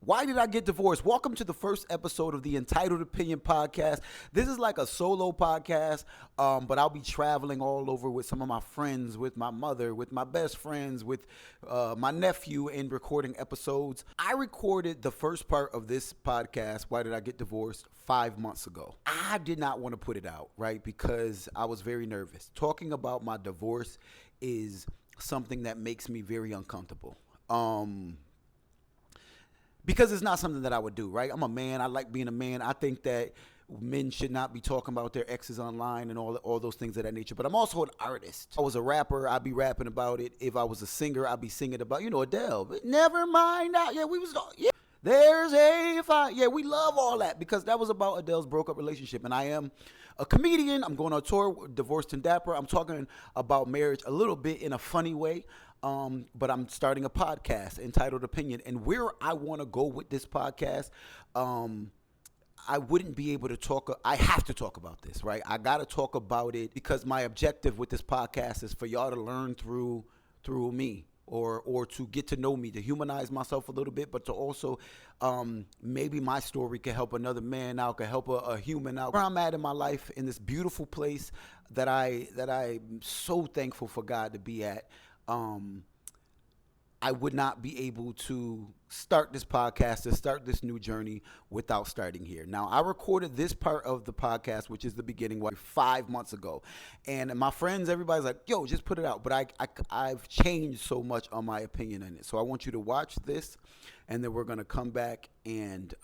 Why did I get divorced? Welcome to the first episode of the Entitled Opinion podcast. This is like a solo podcast, but I'll be traveling all over with some of my friends, with my mother, with my best friends, with my nephew, and recording episodes. I recorded the first part of this podcast, Why Did I Get Divorced, 5 months ago. I did not want to put it out, right, because I was very nervous. Talking about my divorce is something that makes me very uncomfortable. Because it's not something that I would do, right? I'm a man. I like being a man. I think that men should not be talking about their exes online and all those things of that nature. But I'm also an artist. If I was a rapper, I'd be rapping about it. If I was a singer, I'd be singing about, Adele. But never mind that. Yeah, there's a fire. Yeah, we love all that because that was about Adele's broke up relationship. And I am a comedian. I'm going on tour, Divorced and Dapper. I'm talking about marriage a little bit in a funny way. But I'm starting a podcast entitled Opinion. And where I want to go with this podcast, I wouldn't be able to talk. I have to talk about this, right? I got to talk about it because my objective with this podcast is for y'all to learn through me. Or to get to know me, to humanize myself a little bit, but to also maybe my story can help another man out, can help a human out. Where I'm at in my life, in this beautiful place that I'm so thankful for God to be at. I would not be able to start this podcast, to start this new journey without starting here. Now, I recorded this part of the podcast, which is the beginning, 5 months ago. And my friends, everybody's like, yo, just put it out. But I've changed so much on my opinion on it. So I want you to watch this, and then we're going to come back and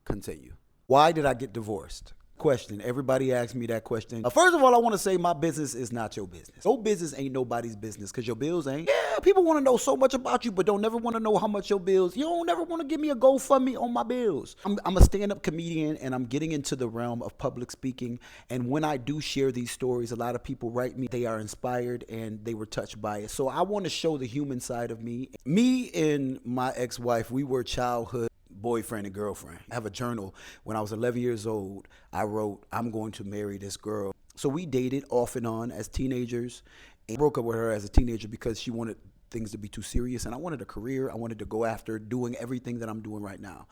continue. Why did I get divorced? Question. Everybody asks me that question. First of all, I want to say my business is not your business. Your business ain't nobody's business because your bills ain't. Yeah, people want to know so much about you, but don't never want to know how much your bills. You don't never want to give me a GoFundMe on my bills. I'm a stand-up comedian, and I'm getting into the realm of public speaking. And when I do share these stories, a lot of people write me. They are inspired and they were touched by it. So I want to show the human side of me. Me and my ex-wife, we were childhood boyfriend and girlfriend. I have a journal. When I was 11 years old, I wrote, I'm going to marry this girl. So we dated off and on as teenagers. And I broke up with her as a teenager because she wanted things to be too serious. And I wanted a career. I wanted to go after doing everything that I'm doing right now.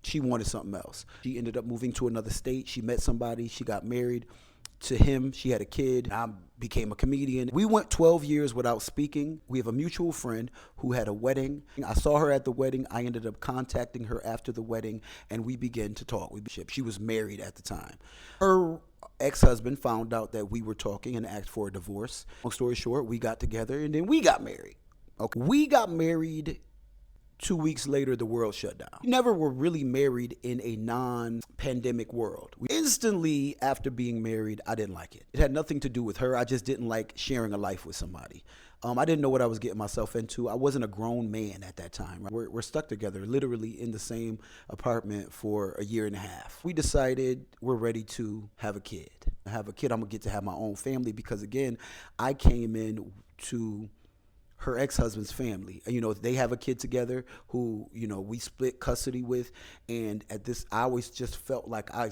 She wanted something else. She ended up moving to another state. She met somebody. She got married to him. She had a kid. I became a comedian. We went 12 years without speaking. We have a mutual friend who had a wedding. I saw her at the wedding. I ended up contacting her after the wedding, and we began to talk. She was married at the time. Her ex-husband found out that we were talking and asked for a divorce. Long story short, we got together, and then we got married. Okay, we got married. 2 weeks later, the world shut down. We never were really married in a non-pandemic world. Instantly after being married, I didn't like it. It had nothing to do with her. I just didn't like sharing a life with somebody. I didn't know what I was getting myself into. I wasn't a grown man at that time. Right? We're stuck together, literally in the same apartment for a year and a half. We decided we're ready to have a kid. I'm going to get to have my own family because, again, I came in to her ex-husband's family. They have a kid together who, we split custody with. And at this, I always just felt like I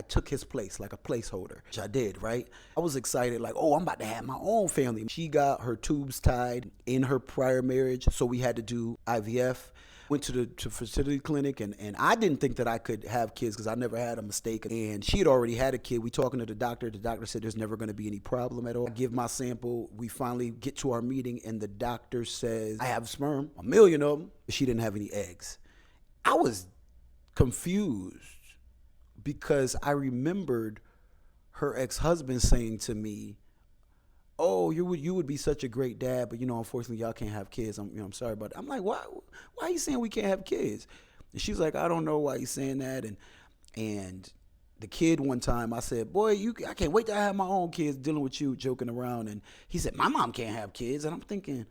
took his place, like a placeholder, which I did, right? I was excited, like, oh, I'm about to have my own family. She got her tubes tied in her prior marriage, so we had to do IVF. Went to the fertility clinic, and I didn't think that I could have kids because I never had a mistake. And she had already had a kid. We talking to the doctor. The doctor said there's never going to be any problem at all. I give my sample. We finally get to our meeting, and the doctor says, I have sperm, 1 million of them. She didn't have any eggs. I was confused because I remembered her ex-husband saying to me, oh, you would be such a great dad, but unfortunately y'all can't have kids. I'm sorry about it. I'm like, why are you saying we can't have kids? And she's like, I don't know why he's saying that. And the kid one time, I said, boy, I can't wait to have my own kids dealing with you, joking around. And he said, my mom can't have kids. And I'm thinking,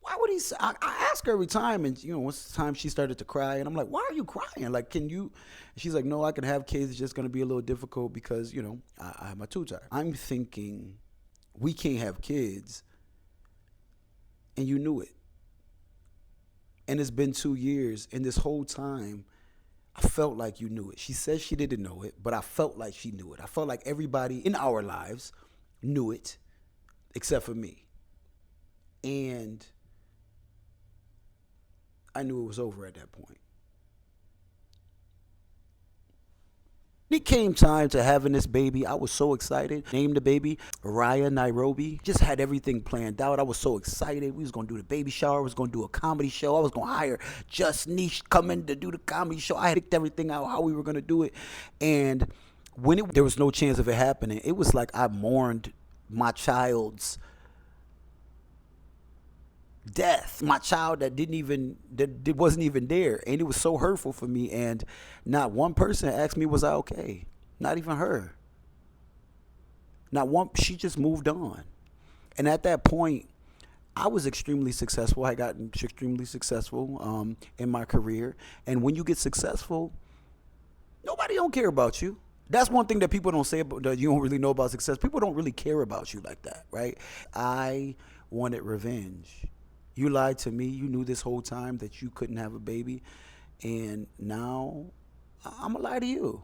why would he say? I ask her every time, and once the time she started to cry, and I'm like, why are you crying? Like, can you? And she's like, no, I can have kids. It's just going to be a little difficult because I have my tubes tied. I'm thinking, we can't have kids, and you knew it. And it's been 2 years, and this whole time, I felt like you knew it. She says she didn't know it, but I felt like she knew it. I felt like everybody in our lives knew it, except for me. And I knew it was over at that point. It came time to having this baby. I was so excited. Named the baby Raya Nairobi. Just had everything planned out. I was so excited. We was gonna do the baby shower. I was gonna do a comedy show. I was gonna hire Just Niche coming to do the comedy show. I had picked everything out how we were gonna do it, and when there was no chance of it happening, it was like I mourned my child's death, my child that wasn't even there, and it was so hurtful for me. And not one person asked me was I okay, not even her, not one. She just moved on. And at that point, I was extremely successful. I got extremely successful in my career, and when you get successful, nobody don't care about you. That's one thing that people don't say about, that you don't really know about success. People don't really care about you like that, right? I wanted revenge. You lied to me. You knew this whole time that you couldn't have a baby. And now I'm going to lie to you.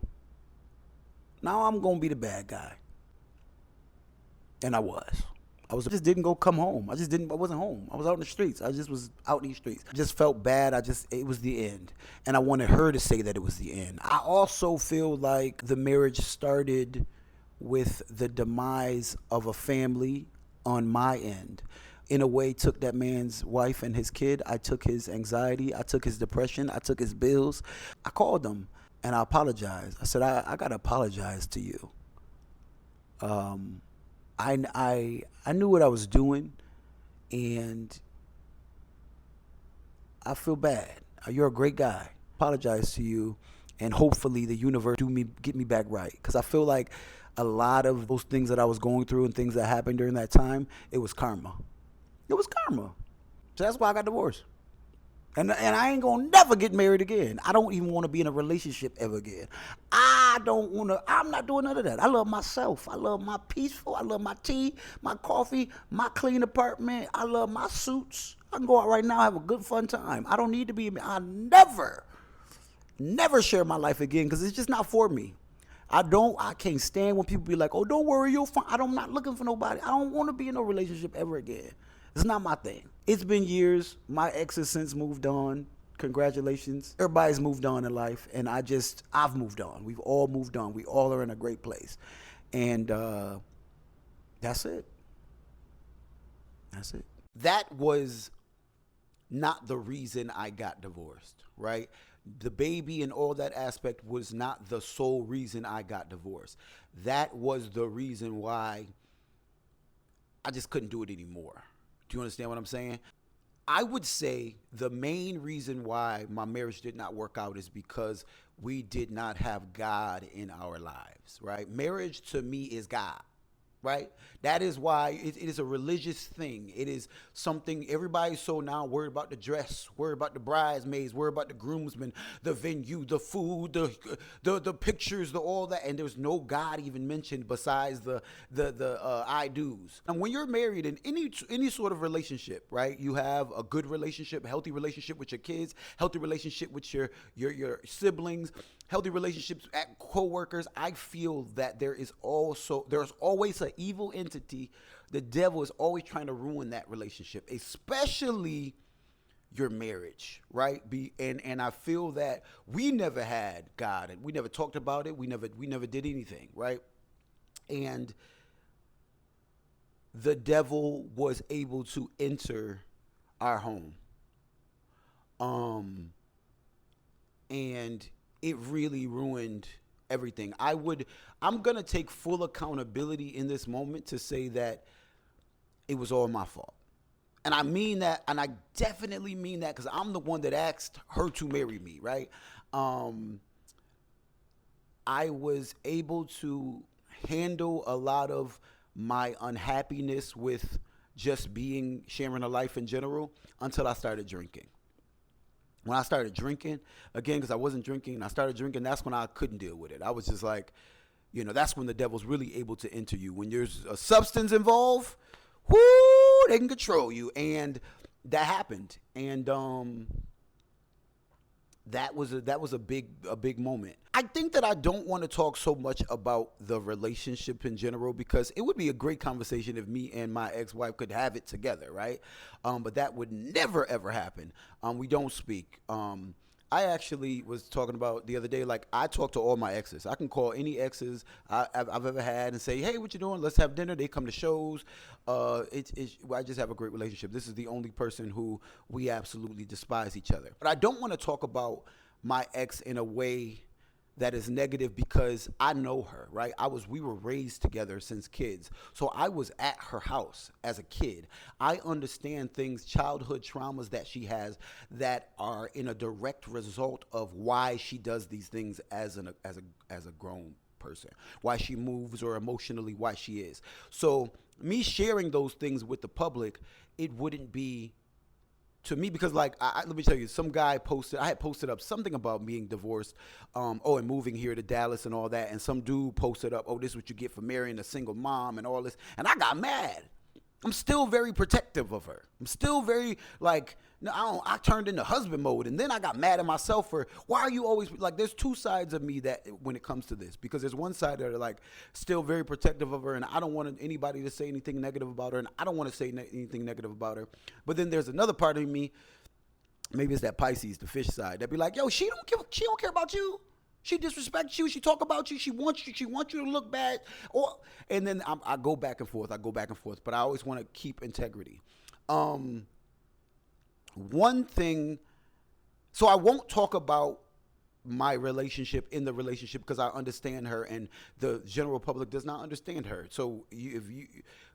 Now I'm going to be the bad guy. And I was. I just didn't come home. I wasn't home. I was out in the streets. I just was out in these streets. I just felt bad. It was the end. And I wanted her to say that it was the end. I also feel like the marriage started with the demise of a family on my end. In a way, took that man's wife and his kid. I took his anxiety. I took his depression. I took his bills. I called him and I apologized. I said, I got to apologize to you. I knew what I was doing, and I feel bad. You're a great guy. Apologize to you, and hopefully the universe get me back right. Because I feel like a lot of those things that I was going through and things that happened during that time, it was karma. It was karma. So that's why I got divorced. And I ain't gonna never get married again. I don't even want to be in a relationship ever again. I'm not doing none of that. I love myself. I love my peaceful. I love my tea, my coffee, my clean apartment. I love my suits. I can go out right now, have a good fun time. I don't need to be, I never share my life again because it's just not for me. I can't stand when people be like, oh, don't worry, you'll find. I'm not looking for nobody. I don't want to be in no relationship ever again. It's not my thing. It's been years. My ex has since moved on. Congratulations. Everybody's moved on in life, and I've moved on. We've all moved on. We all are in a great place. And that's it. That's it. That was not the reason I got divorced, right? The baby and all that aspect was not the sole reason I got divorced. That was the reason why I just couldn't do it anymore. Do you understand what I'm saying? I would say the main reason why my marriage did not work out is because we did not have God in our lives, right? Marriage to me is God, right? That is why it is a religious thing. It is something everybody's so now worried about the dress, worried about the bridesmaids, worried about the groomsmen, the venue, the food, the pictures, all that, and there's no God even mentioned besides the I do's. And when you're married in any sort of relationship, right? You have a good relationship, a healthy relationship with your kids, healthy relationship with your siblings, healthy relationships at co-workers. I feel that there's always an evil entity. The devil is always trying to ruin that relationship, especially your marriage, right? And I feel that we never had God, and we never talked about it. We never did anything, right? And the devil was able to enter our home. And it really ruined everything. I'm going to take full accountability in this moment to say that it was all my fault. And I mean that, and I definitely mean that because I'm the one that asked her to marry me, right? I was able to handle a lot of my unhappiness with just sharing a life in general until I started drinking. When I started drinking, again, because I wasn't drinking, and I started drinking, that's when I couldn't deal with it. I was just like, that's when the devil's really able to enter you. When there's a substance involved, they can control you. And that happened. And that was a big moment. I think that I don't want to talk so much about the relationship in general because it would be a great conversation if me and my ex-wife could have it together, right? But that would never ever happen. We don't speak. I actually was talking about the other day, like I talk to all my exes. I can call any exes I've ever had and say, hey, what you doing? Let's have dinner. They come to shows. I just have a great relationship. This is the only person who we absolutely despise each other. But I don't want to talk about my ex in a way that is negative because I know her, right? We were raised together since kids. So I was at her house as a kid. I understand things, childhood traumas that she has that are in a direct result of why she does these things as a grown person, why she moves or emotionally why she is. So me sharing those things with the public, it wouldn't be to me because like let me tell you, some guy posted, I had posted up something about being divorced, and moving here to Dallas and all that, and some dude posted up, oh, this is what you get for marrying a single mom and all this, and I got mad. I'm still very protective of her. I'm still very like, no, I turned into husband mode, and then I got mad at myself for why are you always like. There's two sides of me that when it comes to this, because there's one side that are like still very protective of her, and I don't want anybody to say anything negative about her, and I don't want to say anything negative about her. But then there's another part of me, maybe it's that Pisces, the fish side, that be like, yo, she don't care about you. She disrespects you. She talk about you. She wants you. She wants you to look bad. And then I go back and forth. But I always want to keep integrity. One thing. So I won't talk about my relationship in the relationship because I understand her, and the general public does not understand her. So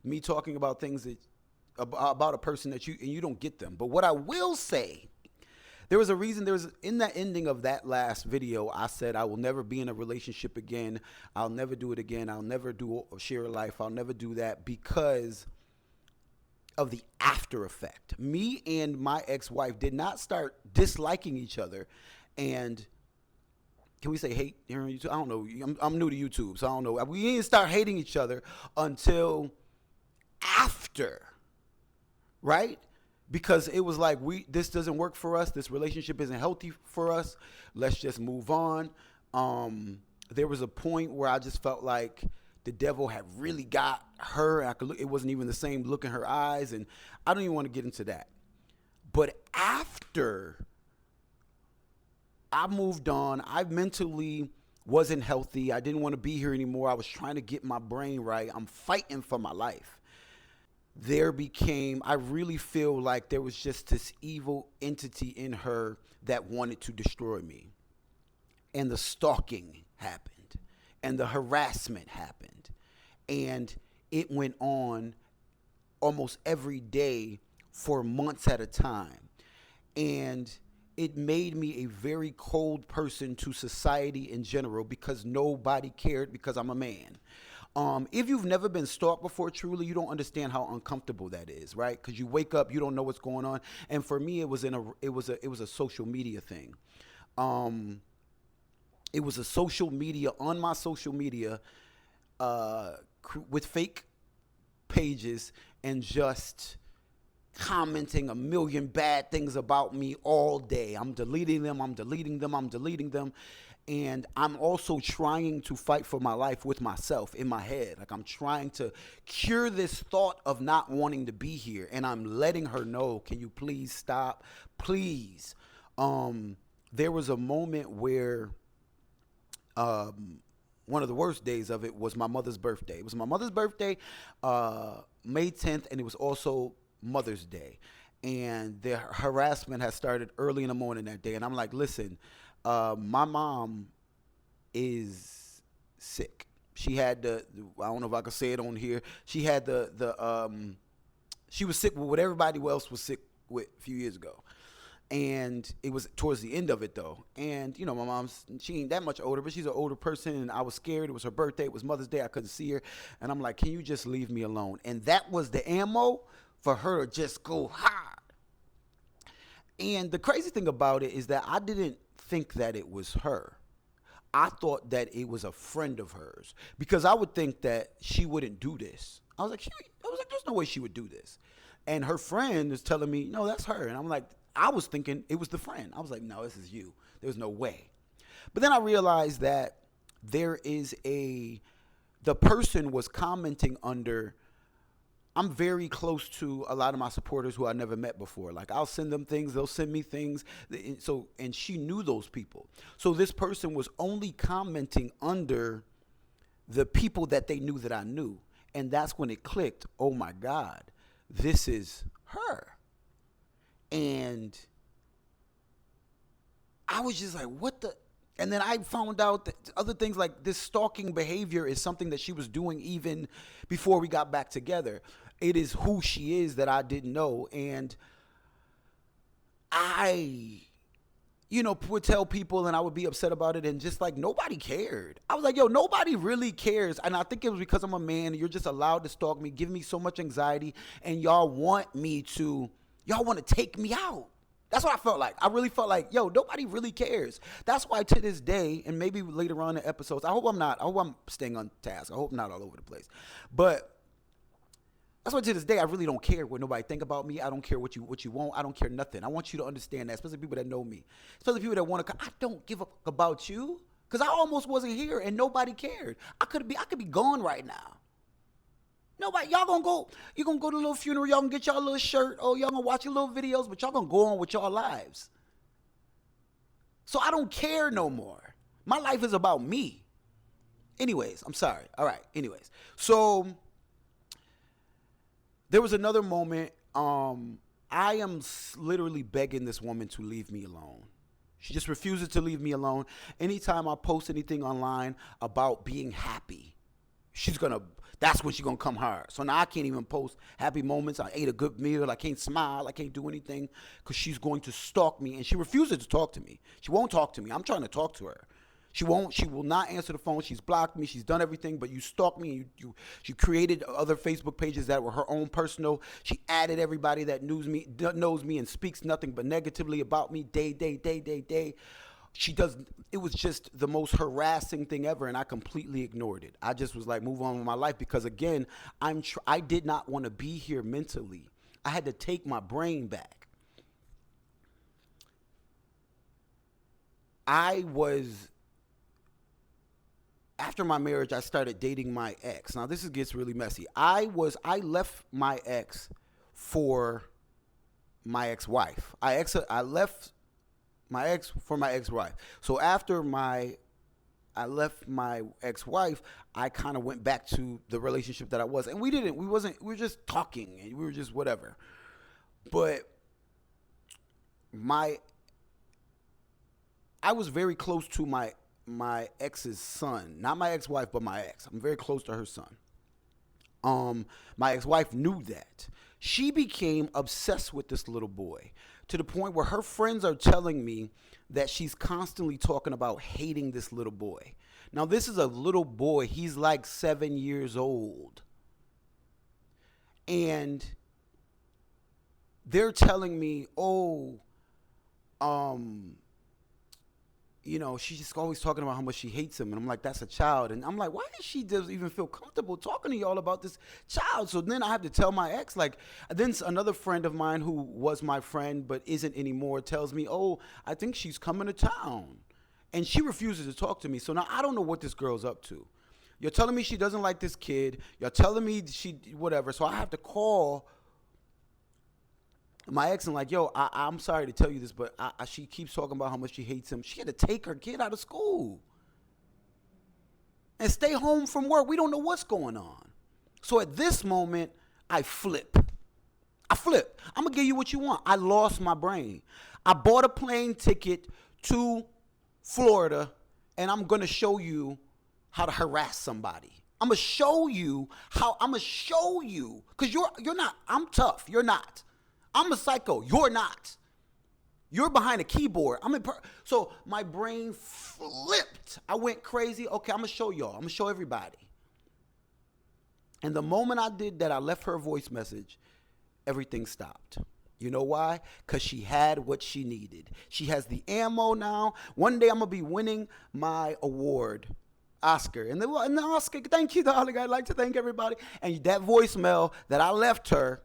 me talking about things that about a person that you don't get them. But what I will say. There was a reason. In that ending of that last video, I said I will never be in a relationship again. I'll never do it again. I'll never do a share a life. I'll never do that because of the after effect. Me and my ex-wife did not start disliking each other, and can we say hate here on YouTube? I don't know. I'm new to YouTube, so I don't know. We didn't start hating each other until after, right? Because it was like, this doesn't work for us. This relationship isn't healthy for us. Let's just move on. There was a point where I just felt like the devil had really got her. It wasn't even the same look in her eyes. And I don't even want to get into that. But after I moved on, I mentally wasn't healthy. I didn't want to be here anymore. I was trying to get my brain right. I'm fighting for my life. I really feel like there was just this evil entity in her that wanted to destroy me. And the stalking happened. And the harassment happened. And it went on almost every day for months at a time. And it made me a very cold person to society in general because nobody cared because I'm a man. If you've never been stalked before, truly, you don't understand how uncomfortable that is, right? Because you wake up, you don't know what's going on. And for me, it was a social media thing. It was a social media on my social media with fake pages and just commenting a million bad things about me all day. I'm deleting them. And I'm also trying to fight for my life with myself in my head. Like I'm trying to cure this thought of not wanting to be here. And I'm letting her know, can you please stop? Please. There was a moment where one of the worst days of it was my mother's birthday. It was my mother's birthday, May 10th, and it was also Mother's Day. And the harassment had started early in the morning that day. And I'm like, listen, my mom is sick. She had I don't know if I can say it on here. She had she was sick with what everybody else was sick with a few years ago. And it was towards the end of it though. And my mom's, she ain't that much older, but she's an older person. And I was scared. It was her birthday. It was Mother's Day. I couldn't see her. And I'm like, can you just leave me alone? And that was the ammo for her to just go hard. And the crazy thing about it is that I didn't think that it was her. I thought that it was a friend of hers because I would think that she wouldn't do this. I was like, there's no way she would do this. And her friend is telling me, no, that's her. And I'm like, I was thinking it was the friend. I was like, no, this is you. There's no way. But then I realized that the person was commenting under I'm very close to a lot of my supporters who I never met before. Like I'll send them things, they'll send me things. And she knew those people. So this person was only commenting under the people that they knew that I knew. And that's when it clicked. Oh my God, this is her. And I was just like, what the? And then I found out that other things like this stalking behavior is something that she was doing even before we got back together. It is who she is that I didn't know. And I, would tell people and I would be upset about it and just like nobody cared. I was like, yo, nobody really cares. And I think it was because I'm a man and you're just allowed to stalk me, give me so much anxiety, and y'all want to take me out. That's what I felt like. I really felt like, yo, nobody really cares. That's why to this day, and maybe later on in episodes, I hope I'm staying on task. I hope I'm not all over the place. But that's why to this day, I really don't care what nobody think about me. I don't care what you want. I don't care nothing. I want you to understand that, especially people that know me. Especially people that want to, I don't give a fuck about you. Because I almost wasn't here and nobody cared. I could be gone right now. Nobody, you're gonna go to a little funeral, y'all gonna get y'all a little shirt, oh, y'all gonna watch your little videos, but y'all gonna go on with y'all lives. So I don't care no more. My life is about me. Anyways, I'm sorry. All right, anyways. So there was another moment. I am literally begging this woman to leave me alone. She just refuses to leave me alone. Anytime I post anything online about being happy, that's when she's going to come hard. So now I can't even post happy moments. I ate a good meal. I can't smile. I can't do anything because she's going to stalk me. And she refuses to talk to me. She won't talk to me. I'm trying to talk to her. She will not answer the phone. She's blocked me. She's done everything, but you stalk me. She created other Facebook pages that were her own personal. She added everybody that knows me and speaks nothing but negatively about me day. It was just the most harassing thing ever, and I completely ignored it. I just was like, move on with my life because, again, I did not want to be here mentally. I had to take my brain back. After my marriage, I started dating my ex. Now, this gets really messy. I left my ex for my ex-wife. I left my ex for my ex-wife. So after I left my ex-wife, I kind of went back to the relationship that I was. And we were just talking and we were just whatever. But I was very close to my ex's son. Not my ex-wife, but my ex. I'm very close to her son. My ex-wife knew that. She became obsessed with this little boy to the point where her friends are telling me that she's constantly talking about hating this little boy. Now, this is a little boy. He's like 7 years old. And they're telling me, she's just always talking about how much she hates him. And I'm like, that's a child. And I'm like, why does she just even feel comfortable talking to y'all about this child? So then I have to tell my ex, then another friend of mine who was my friend but isn't anymore tells me, I think she's coming to town. And she refuses to talk to me. So now I don't know what this girl's up to. You're telling me she doesn't like this kid. You're telling me she whatever. So I have to call my ex and like, yo, I'm sorry to tell you this, but she keeps talking about how much she hates him. She had to take her kid out of school and stay home from work. We don't know what's going on. So at this moment, I flip. I'm going to give you what you want. I lost my brain. I bought a plane ticket to Florida, and I'm going to show you how to harass somebody. I'm going to show you, because you're not. I'm tough. You're not. I'm a psycho. You're not. You're behind a keyboard. So my brain flipped. I went crazy. Okay, I'm going to show y'all. I'm going to show everybody. And the moment I did that, I left her a voice message. Everything stopped. You know why? Because she had what she needed. She has the ammo now. One day I'm going to be winning my award, Oscar. And the Oscar, thank you, darling. I'd like to thank everybody. And that voicemail that I left her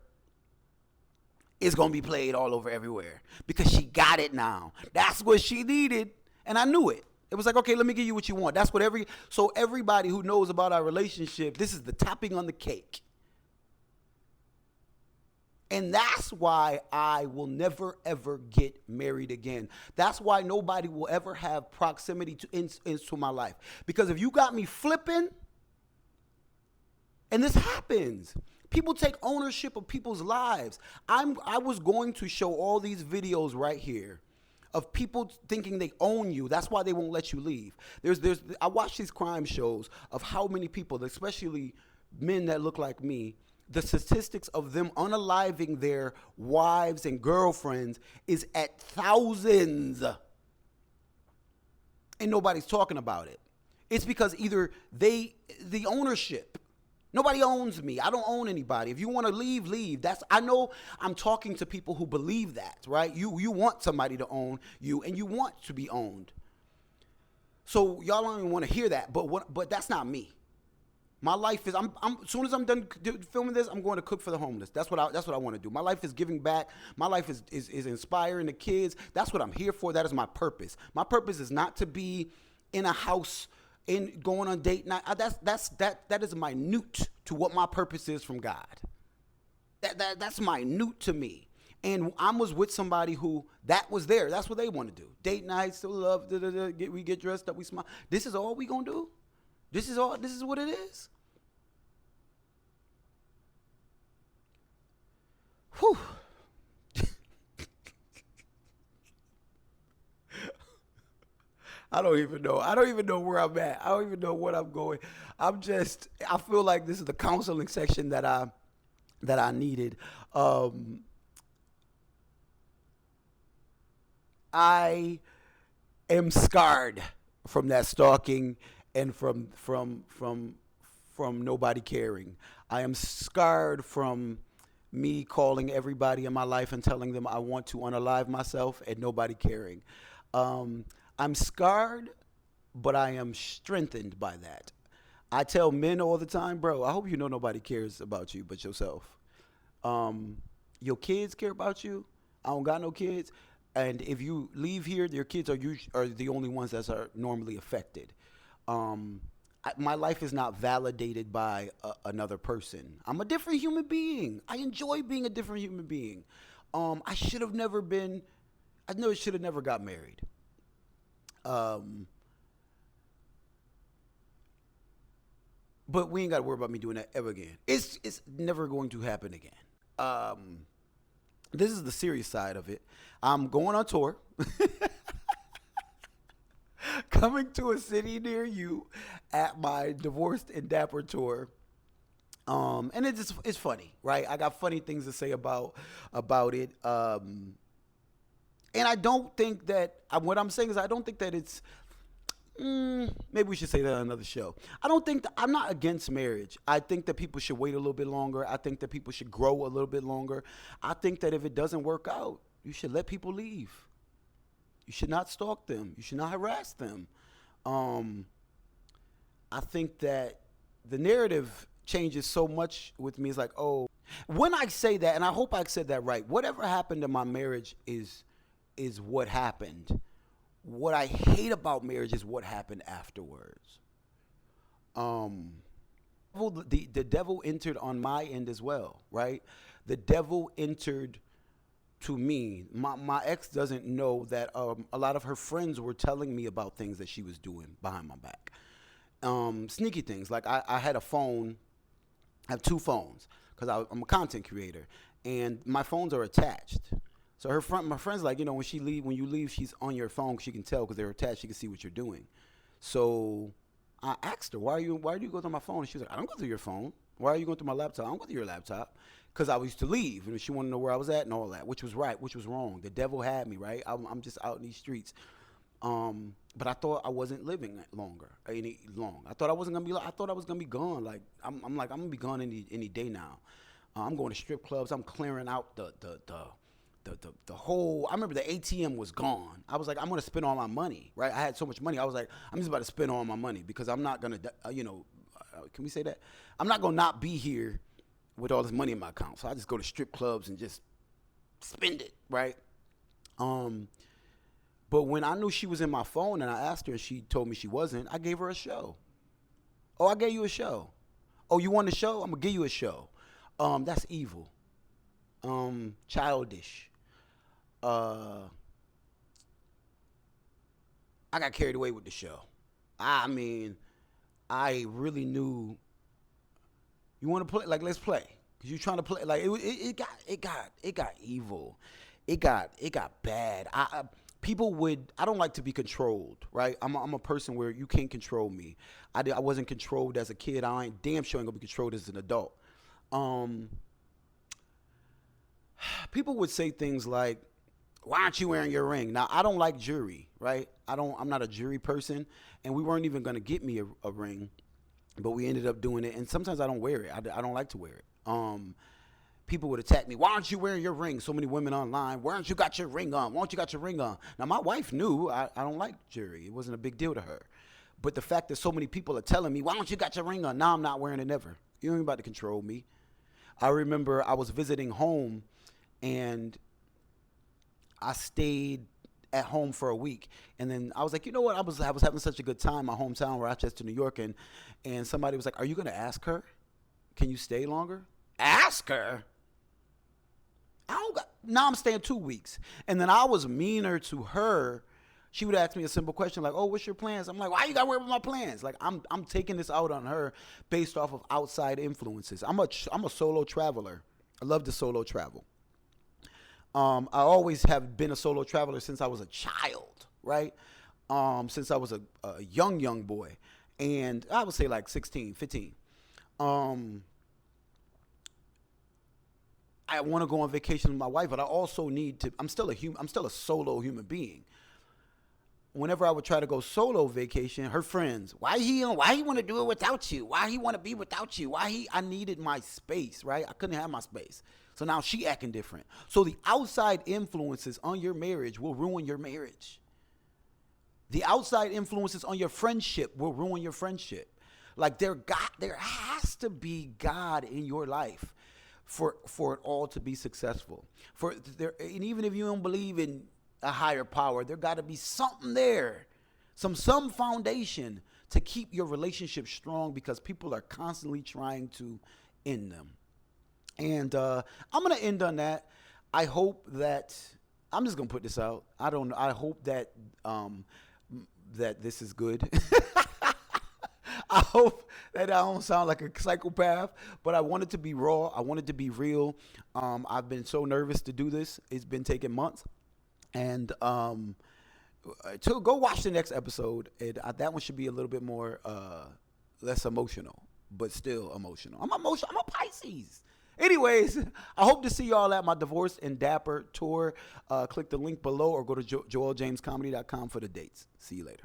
is going to be played all over everywhere because she got it now. That's what she needed, and I knew it. It was like, okay, let me give you what you want. That's what so everybody who knows about our relationship, this is the topping on the cake. And that's why I will never, ever get married again. That's why nobody will ever have proximity into my life. Because if you got me flipping, and this happens, people take ownership of people's lives. I was going to show all these videos right here of people thinking they own you. That's why they won't let you leave. I watch these crime shows of how many people, especially men that look like me, the statistics of them unaliving their wives and girlfriends is at thousands. And nobody's talking about it. It's because either the ownership. Nobody owns me. I don't own anybody. If you want to leave, leave. I know I'm talking to people who believe that, right? You want somebody to own you, and you want to be owned. So y'all don't even want to hear that, but that's not me. My life is, as soon as I'm done filming this, I'm going to cook for the homeless. That's what I want to do. My life is giving back. My life is inspiring the kids. That's what I'm here for. That is my purpose. My purpose is not to be in a house and going on date night. That is minute to what my purpose is from God. That's minute to me. And I was with somebody who that was there. That's what they want to do. Date nights, still love. We get dressed up. We smile. This is all we gonna do. This is what it is. Whew. I don't even know where I'm at. I don't even know what I'm going. I feel like this is the counseling section that I needed. I am scarred from that stalking and from nobody caring. I am scarred from me calling everybody in my life and telling them I want to unalive myself and nobody caring. I'm scarred, but I am strengthened by that. I tell men all the time, bro, I hope you know nobody cares about you but yourself. Your kids care about you. I don't got no kids. And if you leave here, your kids are the only ones that are normally affected. My life is not validated by another person. I'm a different human being. I enjoy being a different human being. I should have never got married. But we ain't got to worry about me doing that ever again. It's never going to happen again. This is the serious side of it. I'm going on tour. Coming to a city near you at my Divorced and Dapper tour. And it's funny, right? I got funny things to say about it. And I don't think that, what I'm saying is I don't think that it's, maybe we should say that on another show. I'm not against marriage. I think that people should wait a little bit longer. I think that people should grow a little bit longer. I think that if it doesn't work out, you should let people leave. You should not stalk them. You should not harass them. I think that the narrative changes so much with me. It's like, oh, when I say that, and I hope I said that right, whatever happened in my marriage is what happened. What I hate about marriage is what happened afterwards. The devil entered on my end as well, right? The devil entered to me. My ex doesn't know that a lot of her friends were telling me about things that she was doing behind my back. Sneaky things. Like I had a phone. I have two phones because I'm a content creator, and my phones are attached. So my friend's like, when you leave, she's on your phone. She can tell because they're attached. She can see what you're doing. So I asked her, why do you go through my phone? And she was like, I don't go through your phone. Why are you going through my laptop? I don't go through your laptop. Because I used to leave, and she wanted to know where I was at and all that, which was right, which was wrong. The devil had me, right? I'm just out in these streets. But I thought I wasn't living any long. I thought I wasn't gonna be. I thought I was gonna be gone. Like I'm gonna be gone any day now. I'm going to strip clubs. I'm clearing out the whole. I remember the ATM was gone. I was like, I'm gonna spend all my money, right? I had so much money. I was like, I'm just about to spend all my money because I'm not gonna, can we say that? I'm not gonna not be here with all this money in my account. So I just go to strip clubs and just spend it, right? But when I knew she was in my phone and I asked her and she told me she wasn't, I gave her a show. Oh, I gave you a show. Oh, you want a show? I'm gonna give you a show. That's evil. childish. I got carried away with the show. I mean, I really knew you want to play. Like, let's play. Cause you're trying to play. Like, it got evil. It got bad. People would. I don't like to be controlled. Right. I'm a person where you can't control me. I wasn't controlled as a kid. I ain't damn sure ain't gonna be controlled as an adult. Um, People would say things like, why aren't you wearing your ring? Now, I don't like jewelry, right? I'm not a jewelry person, and we weren't even going to get me a ring, but we ended up doing it, and sometimes I don't wear it. I don't like to wear it. People would attack me. Why aren't you wearing your ring? So many women online. Why aren't you got your ring on? Why don't you got your ring on? Now, my wife knew I don't like jewelry. It wasn't a big deal to her. But the fact that so many people are telling me, why don't you got your ring on? Now I'm not wearing it never. You ain't about to control me. I remember I was visiting home, and I stayed at home for a week, and then I was like, you know what? I was having such a good time in my hometown, Rochester, New York, and somebody was like, are you gonna ask her? Can you stay longer? Ask her? I don't got. Now I'm staying 2 weeks, and then I was meaner to her. She would ask me a simple question like, "Oh, what's your plans?" I'm like, "Why you gotta worry about my plans?" Like I'm taking this out on her based off of outside influences. I'm a solo traveler. I love to solo travel. I always have been a solo traveler since I was a child, right? Since I was a young boy, and I would say like 16, 15. Um, I want to go on vacation with my wife, but I also need to. I'm still a human. I'm still a solo human being. Whenever I would try to go solo vacation, her friends, why he want to do it without you? Why he want to be without you? I needed my space, right? I couldn't have my space. So now she acting different. So the outside influences on your marriage will ruin your marriage. The outside influences on your friendship will ruin your friendship. Like there has to be God in your life for it all to be successful. And even if you don't believe in a higher power, there got to be something there, some foundation to keep your relationship strong, because people are constantly trying to end them. And I'm gonna end on that. I hope that I'm just gonna put this out. I don't know. I hope that that this is good. I hope that I don't sound like a psychopath, but I want it to be raw. I want it to be real. I've been so nervous to do this. It's been taking months. And to go watch the next episode. That one should be a little bit more less emotional, but still emotional. I'm emotional. I'm a Pisces. Anyways, I hope to see y'all at my Divorce and Dapper tour. Click the link below or go to joeljamescomedy.com for the dates. See you later.